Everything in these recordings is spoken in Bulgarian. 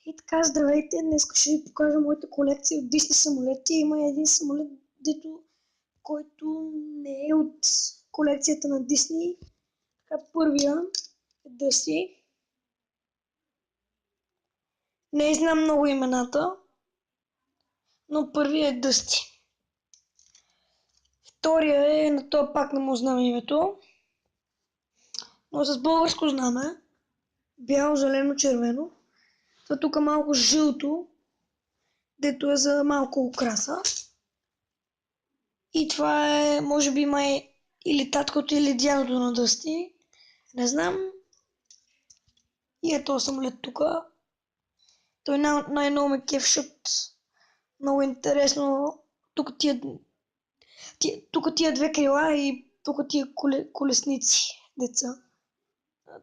И така, здравейте! Днес ще ви покажа моята колекция от дисни самолети. Има един самолет, който не е от колекцията на Дисни. Така, първия е Дъси. Не знам много имената, но първия е Дъсти. Втория е, на този пак не му знам името, но с българско знаме. Бяло, зелено, червено. Това тук малко жълто, дето е за малко украса. И това е, може би, май или таткото, или дядото на Дъсти. Не знам. И е този самолет тук. Той най-много ме кеф, защото много интересно. Тук тия две крила и тук тия колесници, деца.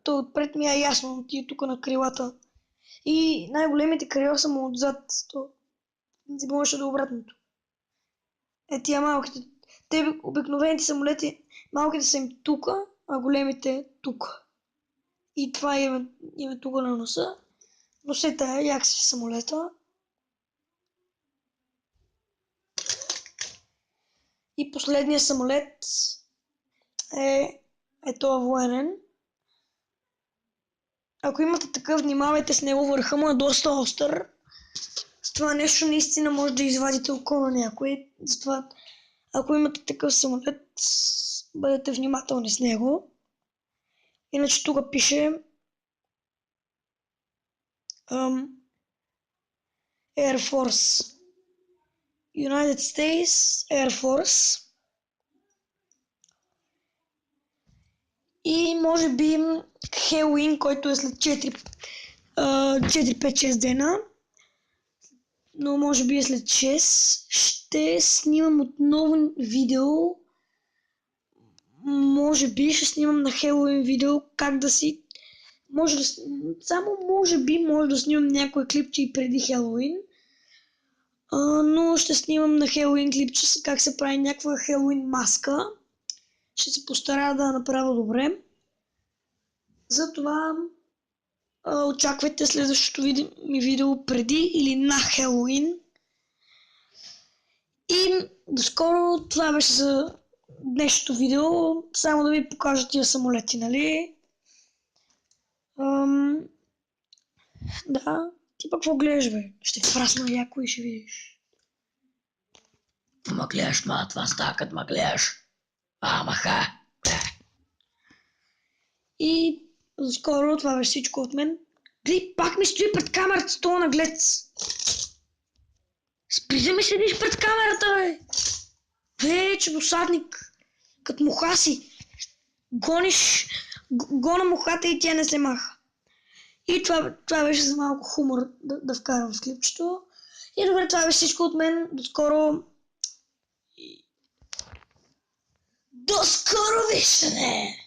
То отпред ми е ясно, тия тук на крилата. И най-големите крила са му отзад. То не можеше да е обратното. Е, тия малките. Те обикновените самолети, малките са им тука, а големите тук. И това има тук на носа. Носета е як си самолета. И последният самолет е този военен. Ако имате такъв, внимавайте с него, върха му е доста остър. С това нещо наистина може да извадите око на някой. Затова, ако имате такъв самолет, бъдете внимателни с него. Иначе тук пише Air Force. United States Air Force. И може би Хелоуин, който е след 4-5-6 дена. Но може би е след 6. Ще снимам отново видео. Може би ще снимам на Хелоуин видео как да си... Само може да снимам някой клипче и преди Хелоуин. Но ще снимам на Хелоуин клипче как се прави някаква Хелоуин маска. Ще се постарая да направя добре. Затова очаквайте следващото ми видео преди или на Хелоуин. И доскоро това беше за днешното видео. Само да ви покажа тия самолети, нали? Да. Ти пък какво гледаш, бе? Ще фрасна яко и ще видиш. Ма гледаш, това става като ма гледаш. Маха. И скоро това беше всичко от мен. Гледай, пак ми стои пред камерата с това наглец. Спри да ми седиш пред камерата, бе. Вече досадник. Като муха си. Гона мухата и тя не се маха. И това беше за малко хумор да вкарам в клипчето. И добре, това беше всичко от мен. До скоро. До скоро виждане!